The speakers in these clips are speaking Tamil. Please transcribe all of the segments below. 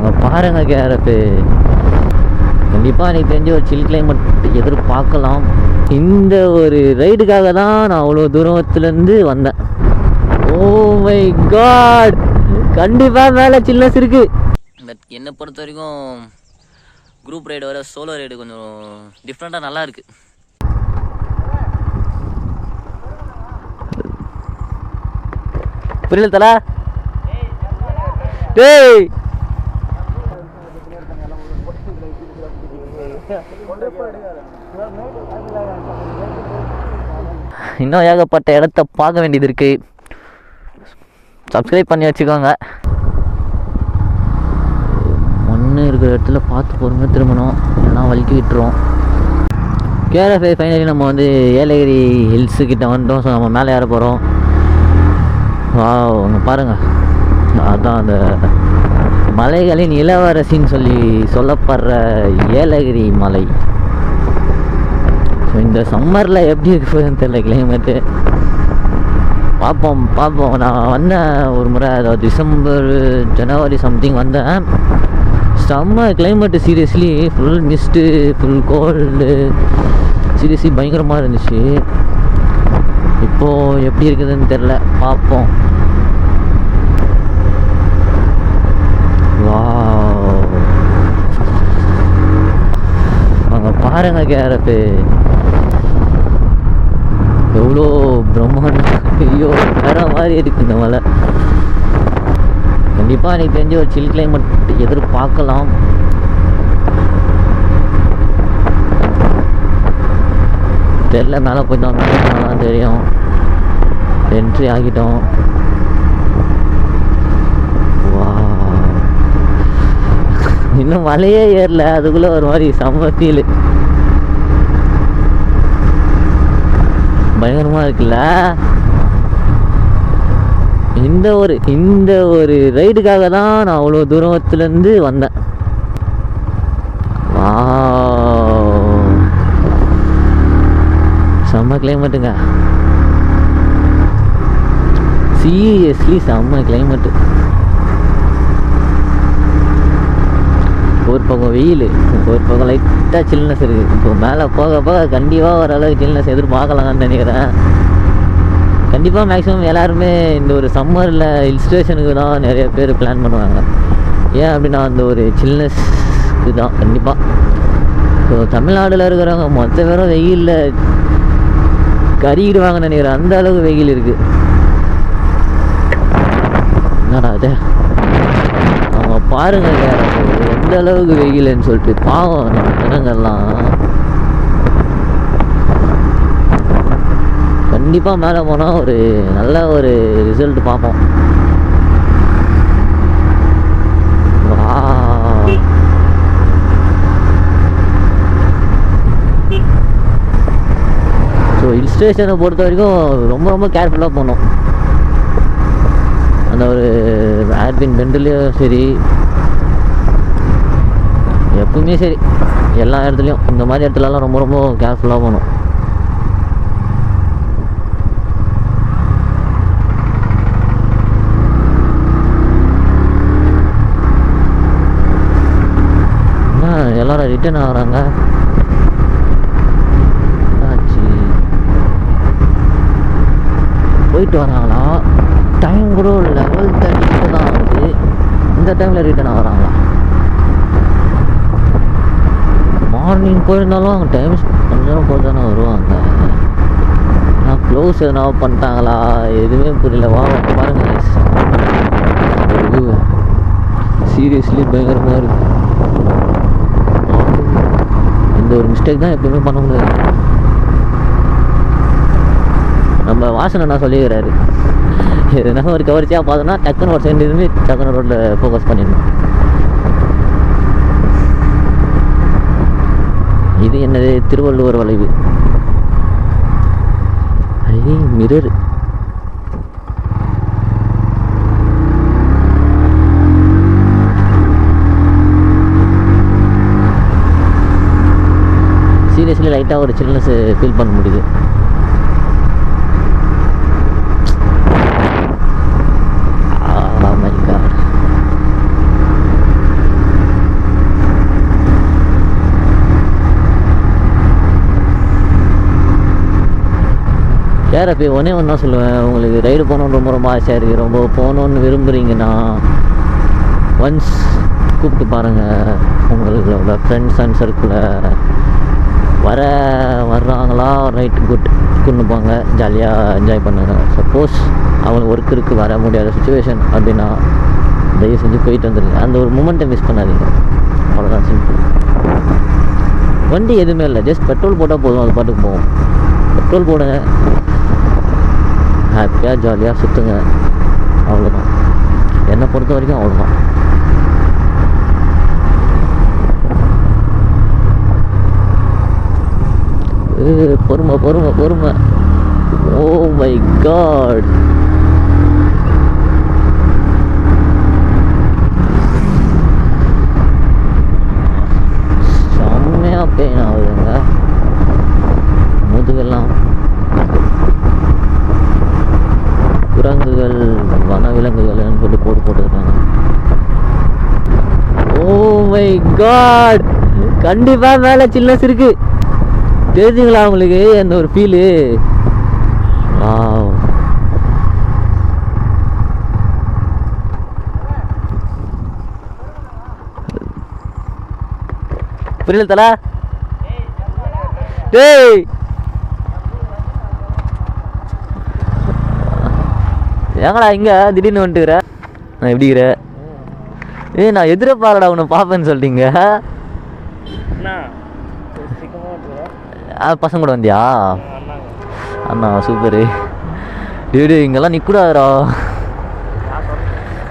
அங்கே பாருங்க கேரட்டு. கண்டிப்பாக எனக்கு தெரிஞ்ச ஒரு சில் கிளைமேட் எதிர்பார்க்கலாம். இந்த ஒரு ரைடுக்காக தான் நான் அவ்வளோ தூரத்துலேருந்து வந்தேன். ஓ மை காட், கண்டிப்பாக மேலே சில்னஸ் இருக்குது. பட் என்னை பொறுத்த வரைக்கும் குரூப் ரைடு வர சோலோ ரைடு கொஞ்சம் டிஃப்ரெண்ட்டாக நல்லா இருக்குது. புரியல தலா. டேய் இன்னும் ஏகப்பட்ட இடத்த பார்க்க வேண்டியது இருக்கு. சப்ஸ்கிரைப் பண்ணி வச்சுக்கோங்க. ஒன்று இருக்கிற இடத்துல பார்த்து பொறுமையாக திரும்பணும், இல்லைனா வலிக்கி விட்டுருவோம். கேஆர்எஃப்ஐ ஃபைனலி நம்ம வந்து ஏலகிரி ஹில்ஸு கிட்ட வந்துட்டோம். ஸோ நம்ம மேலே ஏற போகிறோம். அங்கே பாருங்கள், அதுதான் அந்த மலைகளின் இளவரசின்னு சொல்லப்படுற ஏலகிரி மலை. ஸோ இந்த சம்மரில் எப்படி இருக்குதுன்னு தெரியல கிளைமேட்டு. பார்ப்போம். நான் வந்தேன் ஒரு முறை, அதாவது டிசம்பர் ஜனவரி சம்திங் வந்தேன். செம்ம climate, seriously full mist, full cold, seriously பயங்கரமாக இருந்துச்சு. இப்போது எப்படி இருக்குதுன்னு தெரில, பார்ப்போம். அங்கே பாருங்க கேரட்டு எவ்வளோ பிரம்மாண்டம். ஐயோ வேற மாதிரி இருக்கு இந்த மலை. கண்டிப்பாக எனக்கு தெரிஞ்ச ஒரு சில் கிளைமேட் எதிர்பார்க்கலாம். தெரில, மேலே போய்ட்டோம், மேலே தான் தெரியும். என்ட்ரி ஆகிட்டோம். இன்னும் மலையே ஏறல, அதுக்குள்ளே ஒரு மாதிரி செம்ம ஃபீலு, பயங்கரமாக இருக்குல்ல. இந்த ஒரு ரைடுக்காக தான் நான் அவ்வளோ தூரத்துலேருந்து வந்தேன். செம்ம கிளைமேட்டுங்க, சீரியஸ்லி செம்ம கிளைமேட்டு. ஒரு பக்கம் வெயில், ஒரு பக்கம் லைட்டாக சில்னஸ் இருக்குது. இப்போ மேலே போக போக கண்டிப்பாக ஓரளவுக்கு சில்னஸ் எதிர்பார்க்கலாம்னு நினைக்கிறேன். கண்டிப்பாக மேக்ஸிமம் எல்லாருமே இந்த ஒரு சம்மரில் ஹில் ஸ்டேஷனுக்கு தான் நிறைய பேர் பிளான் பண்ணுவாங்க. ஏன் அப்படின்னா அந்த ஒரு சில்னஸ்க்கு தான் கண்டிப்பாக. ஸோ தமிழ்நாட்டில் இருக்கிறவங்க மொத்த பேரும் வெயிலில் கறிக்கிடுவாங்கன்னு நினைக்கிறேன், அந்த அளவுக்கு வெயில் இருக்குது. என்னடா அது, அவங்க பாருங்க எந்த அளவுக்கு வெயில்னு சொல்லிட்டு. பாவம் நம்ம ஜனங்கள்லாம். கண்டிப்பாக மேலே போனால் ஒரு நல்ல ஒரு ரிசல்ட் பார்ப்போம். ஸோ ஹில் ஸ்டேஷனை பொறுத்த வரைக்கும் ரொம்ப ரொம்ப கேர்ஃபுல்லாக போகணும். அந்த ஒரு ஏர்பின் பெண்டுலேயும் சரி, எப்பவுமே சரி, எல்லா இடத்துலையும் இந்த மாதிரி இடத்துலலாம் ரொம்ப ரொம்ப கேர்ஃபுல்லாக போகணும். எல்லாரும் ரிட்டர்ன் ஆகுறாங்க. போயிட்டு வராங்களா? டைம் கூட லெவல் 30 தான் ஆகுது. இந்த டைமில் ரிட்டர்ன் ஆகுறாங்களா? மார்னிங் போயிருந்தாலும் அங்கே டைம் கொஞ்ச நேரம் போய் தானே வருவாங்க. ஆனால் க்ளோஸ் எதனா பண்ணிட்டாங்களா எதுவுமே புரியல. பாருங்க, சீரியஸ்லி பயங்கரமாக இருக்குது. இந்த ஒரு மிஸ்டேக் தான் எப்பவுமே பண்ண முடியாது. நம்ம வாசனை நான் சொல்லிக்கிறாரு, எதுனா ஒரு கவர்ச்சியாக பார்த்தோன்னா டக்குன்னு ஒரு சைடு இருந்து டக்குன்னு ரோட்டில் ஃபோக்கஸ் பண்ணிடணும். இது என்னது, திருவள்ளுவர் வளைவு. ஐ மிரர். சீரியஸ்லி லைட்டாக ஒரு சில்னஸ் ஃபீல் பண்ண முடியுது. கேஆர்எஃப் ஒன்றே ஒன்று தான் சொல்லுவேன், உங்களுக்கு ரைடு போகணுன்னு ரொம்ப ரொம்ப ஆசையாக இருக்குது, ரொம்ப போகணுன்னு விரும்புகிறீங்கன்னா ஒன்ஸ் கூப்பிட்டு பாருங்கள். உங்களோட ஃப்ரெண்ட்ஸ் அண்ட் சர்க்கிளில் வர்றாங்களா, ரைட் குட், கொண்டு போங்க, ஜாலியாக என்ஜாய் பண்ணுங்க. சப்போஸ் அவங்களுக்கு ஒர்க் இருக்குது, வர முடியாத சுச்சுவேஷன் அப்படின்னா தயவு செஞ்சு போயிட்டு வந்துடுங்க. அந்த ஒரு மூமெண்ட்டை மிஸ் பண்ணாதீங்க. அவ்வளோதான், சிம்பிள். வண்டி எதுவுமே இல்லை, ஜஸ்ட் பெட்ரோல் போட்டால் போதும், அது பாட்டுக்கு போகும். பெட்ரோல் போடுங்க, ஹாப்பியாக ஜாலியாக சுற்றுங்க, அவ்வளோதான். என்னை பொறுத்த வரைக்கும் அவ்வளோதான். பொறுமை பொறுமை பொறுமை. ஓ மை காட், செம்மையாக பெயின் ஆகுதுங்க முதுகெல்லாம். குரங்குகள் வனவிலங்குகள்னு சொல்லி போட்டுருக்காங்க. ஓ மை காட், கண்டிப்பாக மேலே சில்னஸ் இருக்கு, தெரிஞ்சுங்களா உங்களுக்கு அந்த ஒரு ஃபீலு? வாவ். புரியல தல. டேய் ஏங்கடா இங்கே திடீர்னு வந்துட்டுக்கிற? நான் எப்படிக்கிற? நான் எதிர்பார்க்கடா உன்னை பார்ப்பேன்னு சொல்லிட்டீங்க. பசங்க கூட வந்தியா? அண்ணா சூப்பரு. டேடு இங்கெல்லாம் நிற்கூடாதுடா.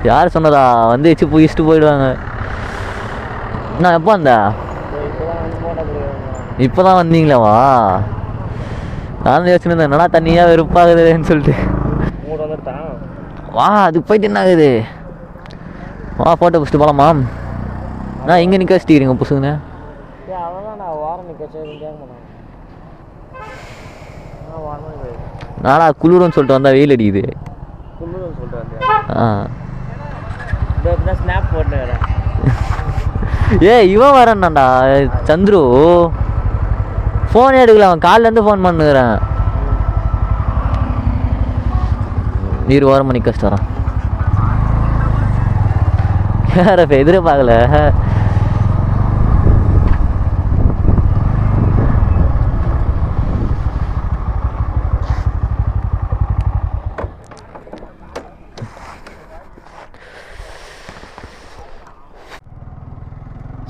யார் சொன்னதா? வந்து வச்சு போயிட்டு போயிடுவாங்க. நான் எப்போ வந்த? இப்போ தான் வந்தீங்களாவா? நான் யோசிச்சுருந்தேன் என்னடா தண்ணியாக வெறுப்பாகுதுன்னு சொல்லிட்டு. வா அதுக்கு போயிட்டு என்ன ஆகுது? வா ஃபோட்டோ பிடிச்சிட்டு போகலாமா? நான் இங்கே நிற்க வச்சுட்டிக்கிறீங்க புசுங்கண்ணே. நானா குளிருன்னு சொல்லிட்டு வந்தா வெயில் அடிக்குது. இவன் வரேன்னாண்டா சந்துரு, ஃபோனே எடுக்கல, அவன் காலிலேருந்து ஃபோன் பண்ணுகிறேன். நீர் ஓரம் மணி கஷ்டம் வரான். யார எதிர்பார்க்கல.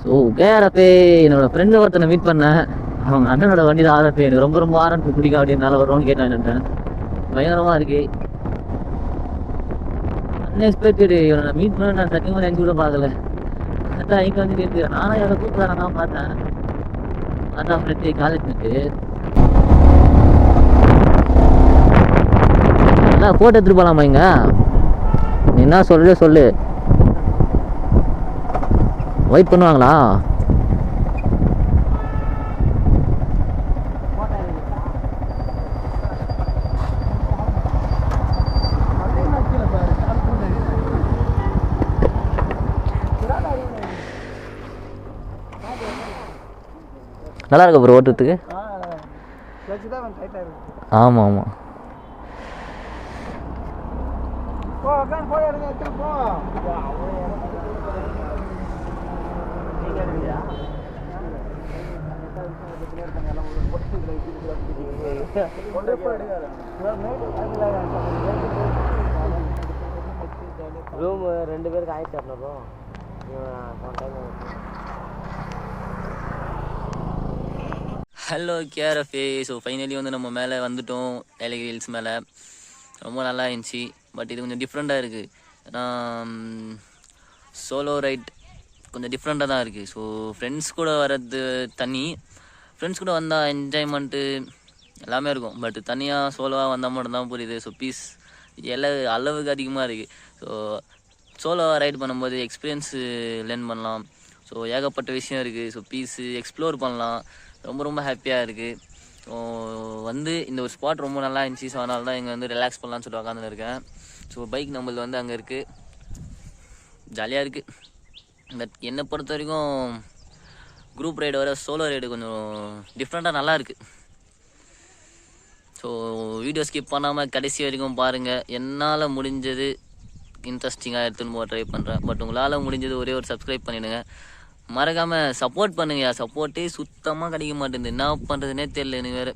ஸோ கேஆர்எஃப் என்னோட ஃப்ரெண்டு ஒருத்தனை மீட் பண்ணேன். அவங்க அண்ணனோட வண்டி தான் ஆர்எஃப். எனக்கு ரொம்ப ரொம்ப ஆர்எஃப் பிடிக்கும் அப்படின்னால வருவான்னு கேட்டேன். என்னட்டேன் பயங்கரமாக இருக்கு, அன்எக்ஸ்பெக்டடு. இவனை நான் மீட் பண்ண நான் சத்தியமாக நினச்சி கூட பார்க்கல. அதான் இங்கே வந்து கேட்குறேன். நானும் இவரை கூப்பிட்றேன் தான் பார்த்தேன். அதான் ஃப்ரெண்டு காலேஜ் மீட்டு. அதான் ஃபோட்டோ எடுத்துட்டு போகலாமா? இங்கே நீ என்ன சொல்ல சொல்லு. வெயிட் பண்ணுவாங்களா? நல்லா இருக்கு ப்ரோ ஓட்டுறதுக்கு. ஆமாம் ஆமாம். ரூம் 2 பேருக்கு 1200. Hello KRF. ஸோ ஃபைனலி வந்து நம்ம மேலே வந்துட்டோம், ஏலகிரி ஹில்ஸ் மேலே. ரொம்ப நல்லா இருந்துச்சு. பட் இது கொஞ்சம் டிஃப்ரெண்ட்டாக இருக்குது. ஏன்னா சோலோ ரைட் கொஞ்சம் டிஃப்ரெண்ட்டாக தான் இருக்குது. ஸோ ஃப்ரெண்ட்ஸ் கூட வர்றது தனி, ஃப்ரெண்ட்ஸ் கூட வந்தால் என்ஜாய்மெண்ட்டு எல்லாமே இருக்கும். பட் தனியாக சோலோவாக வந்தால் மட்டும்தான் புரியுது. ஸோ பீஸ் அளவுக்கு அதிகமாக இருக்குது. ஸோ சோலோவாக ரைட் பண்ணும்போது எக்ஸ்பீரியன்ஸு லேர்ன் பண்ணலாம். ஸோ ஏகப்பட்ட விஷயம் இருக்குது. ஸோ பீஸு எக்ஸ்ப்ளோர் பண்ணலாம். ரொம்ப ரொம்ப ஹாப்பியாக இருக்குது. ஸோ வந்து இந்த ஒரு ஸ்பாட் ரொம்ப நல்லா இருந்துச்சு. ஸோ அதனால தான் இங்கே வந்து ரிலாக்ஸ் பண்ணலான்னு சொல்லிட்டு உட்காந்துன்னு இருக்கேன். ஸோ பைக் நம்மளது வந்து அங்கே இருக்குது, ஜாலியாக இருக்குது. பட் என்னை பொறுத்த வரைக்கும் குரூப் ரைடு வர சோலோ ரைடு கொஞ்சம் டிஃப்ரெண்ட்டாக நல்லா இருக்குது. ஸோ வீடியோ ஸ்கிப் பண்ணாமல் கடைசி வரைக்கும் பாருங்கள். என்னால் முடிஞ்சது இன்ட்ரெஸ்டிங்காக எடுத்துன்னு ட்ரை பண்ணுறேன். பட் உங்களால் முடிஞ்சது ஒரே ஒரு சப்ஸ்கிரைப் பண்ணிவிடுங்க. மறக்காமல் சப்போர்ட் பண்ணுங்கள். சப்போர்ட்டே சுத்தமாக கிடைக்க மாட்டேங்குது, என்ன பண்ணுறதுனே தெரியல எனக்கு வேறு.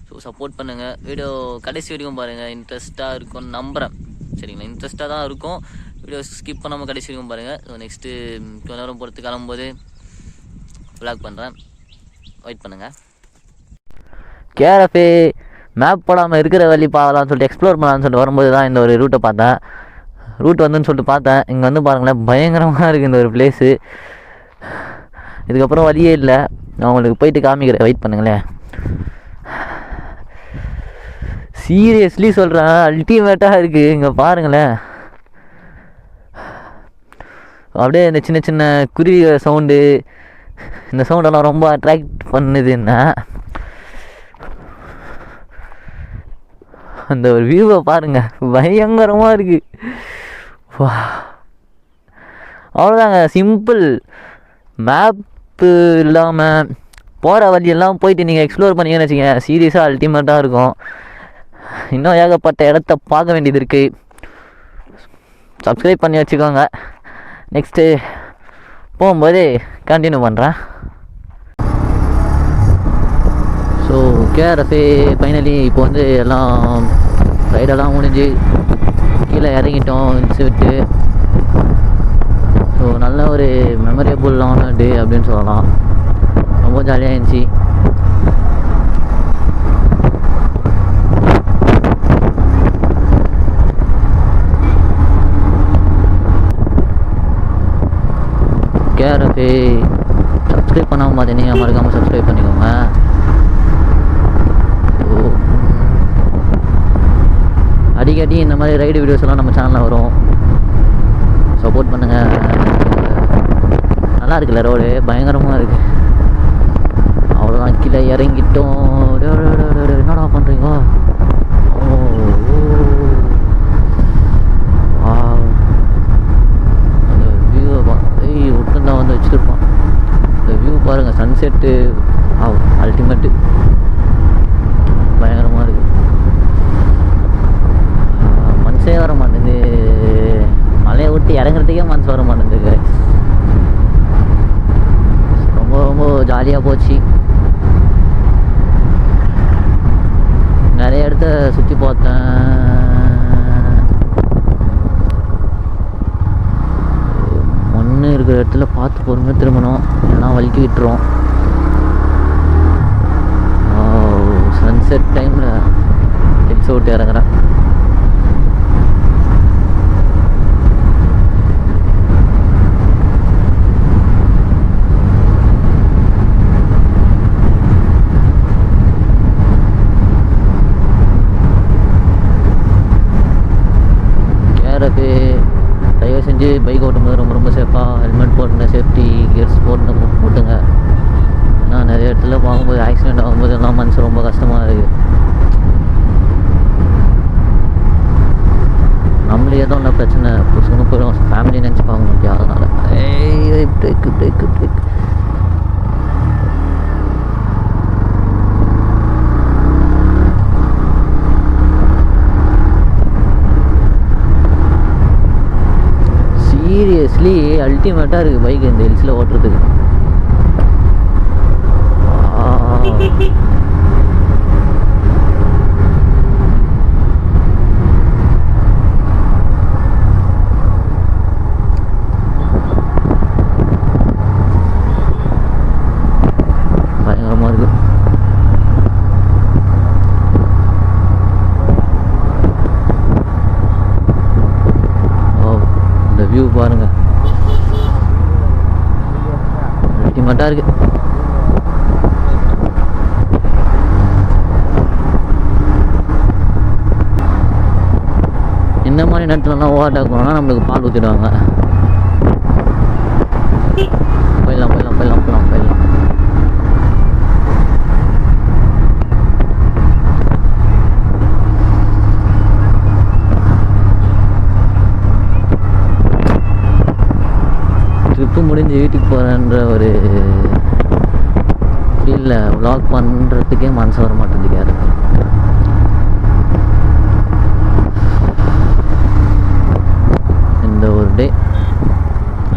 ஸோ சப்போர்ட் பண்ணுங்கள். வீடியோ கடைசி வரைக்கும் பாருங்கள், இன்ட்ரெஸ்ட்டாக இருக்கும்னு நம்புகிறேன். சரிங்களா, இன்ட்ரெஸ்ட்டாக தான் இருக்கும். வீடியோ ஸ்கிப் பண்ணாமல் கடைசி வரைக்கும் பாருங்கள். ஸோ நெக்ஸ்ட்டு கொஞ்ச நேரம் பொறுத்து கிளம்பும்போது விளாக் பண்ணுறேன், வெயிட் பண்ணுங்கள். கேஆர்எஃப் மேப் போடாமல் இருக்கிற வழி பார்க்கலாம்னு சொல்லிட்டு எக்ஸ்ப்ளோர் பண்ணலான்னு சொல்லிட்டு வரும்போது தான் இந்த ஒரு ரூட்டை பார்த்தேன். ரூட் வந்துன்னு சொல்லிட்டு பார்த்தேன். இங்கே வந்து பாருங்களேன், பயங்கரமாக இருக்குது இந்த ஒரு பிளேஸு. இதுக்கப்புறம் வழியே இல்லை. நான் உங்களுக்கு போயிட்டு காமிக்கிறேன், வெயிட் பண்ணுங்களேன். சீரியஸ்லி சொல்கிறேன், அல்டிமேட்டாக இருக்குது. இங்கே பாருங்களேன், அப்படியே இந்த சின்ன சின்ன குருவி சவுண்டு, இந்த சவுண்டெல்லாம் ரொம்ப அட்ராக்ட் பண்ணுதுன்னா அந்த ஒரு வியூவை பாருங்கள், பயங்கரமாக இருக்குது. வா, அவ்வளோதாங்க, சிம்பிள். மேப்பு இல்லாமல் போகிற வழியெல்லாம் போயிட்டு நீங்கள் எக்ஸ்ப்ளோர் பண்ணிங்கன்னு வச்சுக்கோங்க, சீரியஸாக அல்டிமேட்டாக இருக்கும். இன்னும் ஏகப்பட்ட இடத்த பார்க்க வேண்டியது இருக்குது. சப்ஸ்கிரைப் பண்ணி வச்சுக்கோங்க. நெக்ஸ்ட்டு போகும்போது கண்டினியூ பண்ணுறேன். ஸோ கேஆர்எஃப் ஃபைனலி இப்போ வந்து எல்லாம் ரைடெல்லாம் முடிஞ்சு கீழே இறங்கிட்டோம் விட்டு. ஸோ நல்ல ஒரு மெமரேபுல்லான டே அப்படின்னு சொல்லலாம். ரொம்ப ஜாலியாக இருந்துச்சு. கேஆர்எஃப் சப்ஸ்கிரைப் பண்ணாமல் பார்த்தீங்கன்னா மறக்காமல் சப்ஸ்கிரைப் பண்ணிக்கோங்க. அடிக்கடி இந்த மாதிரி ரைடு வீடியோஸ் எல்லாம் நம்ம சேனலில் வரும், சப்போர்ட் பண்ணுங்கள். நல்லா இருக்குல்ல, ரோடு பயங்கரமாக இருக்குது. அவ்வளோதான், கீழே இறங்கிட்டோம். என்னடா பண்ணுறீங்க? அந்த வியூவை ஒட்டுந்தான் வந்து வச்சுருப்பான். இந்த வியூ பாருங்கள், சன்செட்டு அல்டிமேட்டு, பயங்கரமாக இருக்குது. மனசே வர மாட்டேங்குது, மலையை விட்டு இறங்குறதுக்கே மனசு வர மாட்டேங்குது. ரொம்ப ரொம்ப ஜாலியாக போச்சு. நிறைய இடத்த சுற்றி பார்த்தேன். மண் இருக்கிற இடத்துல பார்த்து பொறுமையாக திரும்பணும், எல்லாம் வலிக்கி விட்டுரும். சன்செட் டைமில் ஹில்ஸை விட்டு இறங்குறேன். தயவு செஞ்சு பைக் ஓட்டும்போது ரொம்ப ரொம்ப சேஃபாக ஹெல்மெட் போட்டுங்க, சேஃப்டி கியர்ஸ் போட்டுங்க. ஏன்னா நிறைய இடத்துல பார்க்கும்போது ஆக்சிடெண்ட் ஆகும்போது எல்லாம் மனசு ரொம்ப கஷ்டமாக இருக்குது. நம்மளே ஏதோ ஒன்றும் பிரச்சனை புதுசுன்னு போயிடும், ஃபேமிலி நினச்சி பார்க்க முடியாது. அதனால் பிரேக்கு. சீரியஸ்லி அல்டிமேட்டாக இருக்குது பைக் இந்த ஹில்ஸில் ஓட்டுறதுக்கு. பயங்கரமாக இருக்குது. இந்த வியூ பாருங்க, அல்டிமேட்டாக இருக்கு. இந்த மாதிரி நேரத்துலலாம் ஓவர்டேக் பண்ணோன்னா நம்மளுக்கு பால் ஊற்றிடுவாங்க. போயிடலாம். ட்ரிப்பு முடிஞ்சு வீட்டுக்கு போகிறேன்ற ஒரு ஃபீலில் வ்ளாக் பண்ணுறதுக்கே மனசு வர மாட்டேங்குது. டே,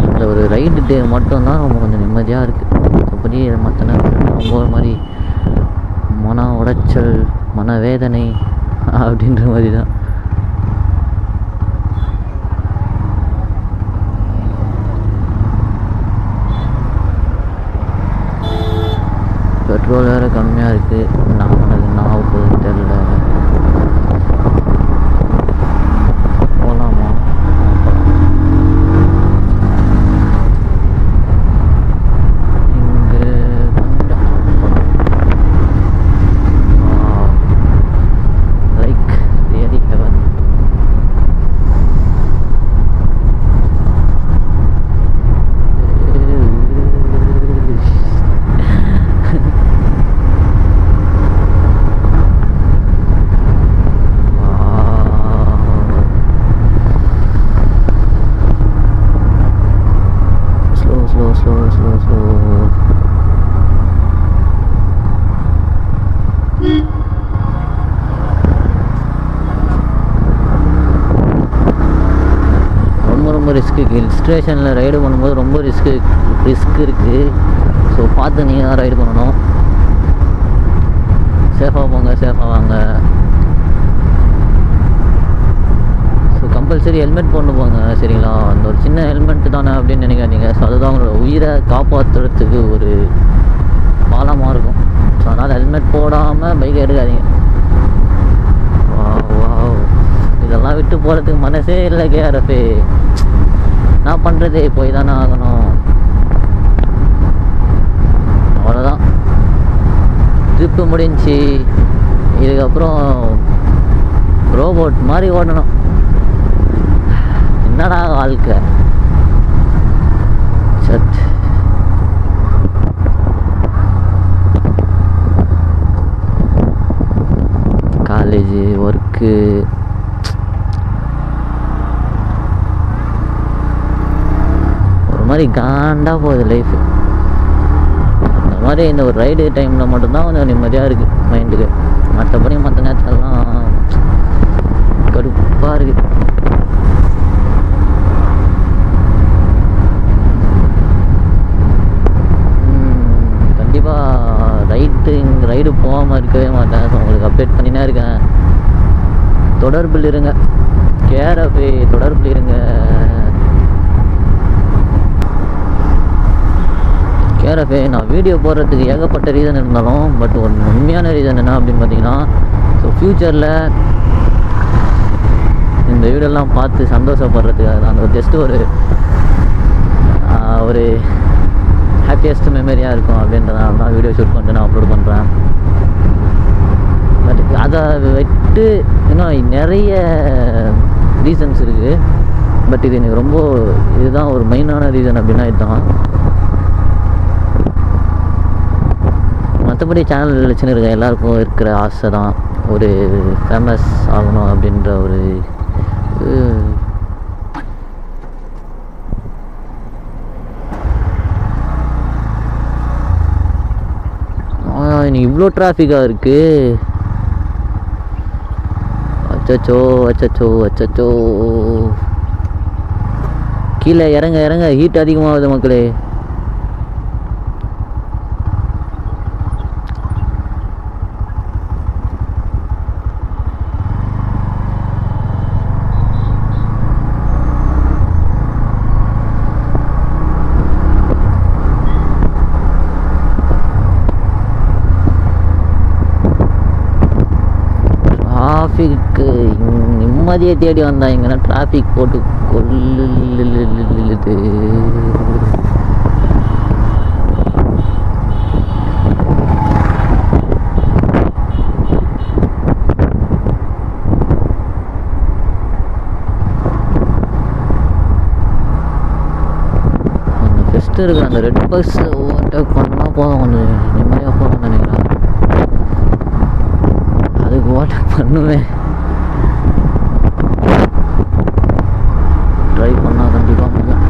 இந்த ஒரு ரைடு டே மட்டும்தான் ரொம்ப கொஞ்சம் நிம்மதியாக இருக்குது. மற்றபடி மற்ற நேரத்தில் ரொம்ப ஒரு மாதிரி மன உடைச்சல், மனவேதனை அப்படின்ற மாதிரி தான். பெட்ரோல் வேறு கம்மியாக இருக்குது. நான் ஆகுது தெரியல. போகலாமா? இங்கே கொஞ்சம் like really heaven. Risk hill ஸ்டேஷனில் ரைடு பண்ணும்போது ரொம்ப ரிஸ்க் இருக்குது. ஸோ பார்த்து நீங்கள் தான் ரைடு பண்ணணும். சேஃபாக போங்க, சேஃபாக வாங்க. ஸோ கம்பல்சரி ஹெல்மெட் போட்டு போங்க, சரிங்களா? அந்த ஒரு சின்ன ஹெல்மெட் தானே அப்படின்னு நினைக்காதீங்க. ஸோ அதுதான் உங்களோட உயிரை காப்பாற்றுறதுக்கு ஒரு பாலமாக இருக்கும். ஸோ அதனால் ஹெல்மெட் போடாமல் பைக்கை எடுக்காதீங்க. இதெல்லாம் விட்டு போகிறதுக்கு மனசே இல்லை கேஆர்எஃப். நான் பண்ணுறது போய் தானே ஆகணும். அவ்வளோதான், ட்ரிப்பு முடிஞ்சு. இதுக்கப்புறம் ரோபோட் மாதிரி ஓடணும். என்னடா வாழ்க்கை. சட் காலேஜு, ஒர்க்கு, மாதிரி காண்டாக போகுது லைஃபு. அந்த மாதிரி இந்த ஒரு ரைடு டைமில் மட்டும்தான் கொஞ்சம் நிம்மதியாக இருக்குது மைண்டுக்கு. மற்றபடி மற்ற நேரத்துலலாம் கடுப்பாக இருக்குது. கண்டிப்பாக ரைடு போகாமல் இருக்கவே மாட்டேன். ஸோ உங்களுக்கு அப்டேட் பண்ணினே இருக்கேன். தொடர்பில் இருங்க கேஆர்எஃப், தொடர்பில் இருங்க. கேஆர்எஃப் நான் வீடியோ போடுறதுக்கு ஏகப்பட்ட ரீசன் இருந்தாலும், பட் ஒரு உண்மையான ரீசன் என்ன அப்படின்னு பார்த்தீங்கன்னா, ஸோ ஃப்யூச்சரில் இந்த வீடியோலாம் பார்த்து சந்தோஷப்படுறதுக்காக தான். அந்த ஜஸ்ட்டு ஒரு ஹாப்பியஸ்ட் மெமரியாக இருக்கும் அப்படின்றதுனால தான் வீடியோ ஷூட் பண்ணிட்டு நான் அப்லோட் பண்ணுறேன். பட் அதை விட்டு இன்னும் நிறைய ரீசன்ஸ் இருக்குது. பட் இது எனக்கு ரொம்ப இதுதான் ஒரு மெயினான ரீசன் அப்படின்னா இதுதான். மற்றபடி சேனல் வச்சுன்னு இருக்க எல்லாருக்கும் இருக்கிற ஆசை தான் ஒரு ஃபேமஸ் ஆகணும் அப்படின்ற ஒரு இன்னைக்கு இவ்வளோ டிராஃபிக்காக இருக்குது. அச்சச்சோ அச்சச்சோ அச்சச்சோ. கீழே இறங்க இறங்க ஹீட் அதிகமாகுது மக்களே. டிராஃபிக்கு நிம்மதியை தேடி வந்தா எங்கன்னா டிராஃபிக் போட்டு கொல்லுது. அந்த ஃபெஸ்ட் இருக்கிற அந்த ரெட் பஸ் ஓவர்டேக் பண்ணால் போதும், கொஞ்சம் நிம்மதியாக போகணும்னு நினைக்கிறேன். அதுக்கு ஓவர்டேக் பண்ணுவேன். ட்ரை பண்ணால் கண்டிப்பாக முடியும்.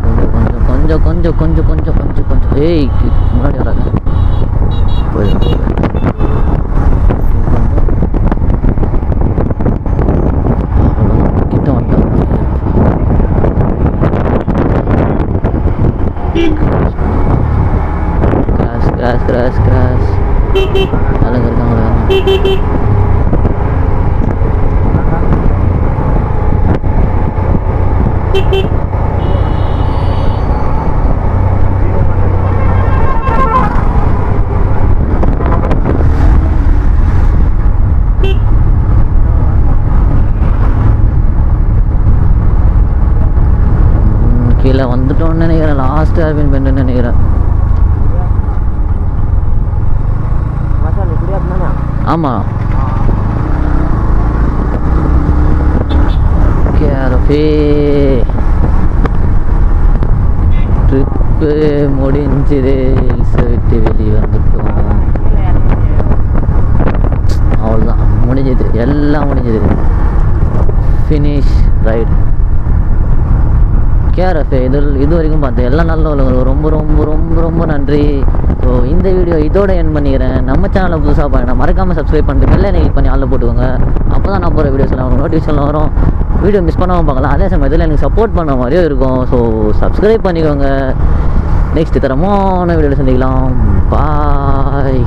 கொஞ்சம் கொஞ்சம் கொஞ்சம் கொஞ்சம் கொஞ்சம் கொஞ்சம் ஏய் முன்னாடி வராங்க. போயிடும் கீழே வந்துட்டோன்னு நினைக்கிறேன். லாஸ்ட் ஹேர்பின் பெண்டுன்னு நினைக்கிறேன். ஆமாம், கேரஃபே ட்ரிப்பு முடிஞ்சுது. ஹில்ஸை விட்டு வெளியே வந்துட்டோம். அவ்வளோதான், முடிஞ்சது, எல்லாம் முடிஞ்சது. Finish right. கேரஃபே இது வரைக்கும் பார்த்தேன், எல்லாம் நல்ல ரொம்ப ரொம்ப ரொம்ப ரொம்ப நன்றி. ஸோ இந்த வீடியோ இதோட என் பண்ணிக்கிறேன். நம்ம சேனலை புதுசாக பண்ண மறக்காமல் சப்ஸ்கிரைப் பண்ணிட்டு பெல் ஐக்கன் பண்ணி ஆளில் போட்டுக்கோங்க. அப்போ தான் நான் போகிற வீடியோஸ்லாம் வரும், நோட்டிஃபிகேஷன் வரும். வீடியோ மிஸ் பண்ணாமல் பார்க்கலாம். அதே சமயத்தில் எனக்கு சப்போர்ட் பண்ண மாதிரியும் இருக்கும். ஸோ சப்ஸ்கிரைப் பண்ணிக்கோங்க. நெக்ஸ்ட் தரமான வீடியோவில் சந்திக்கலாம். பாய்.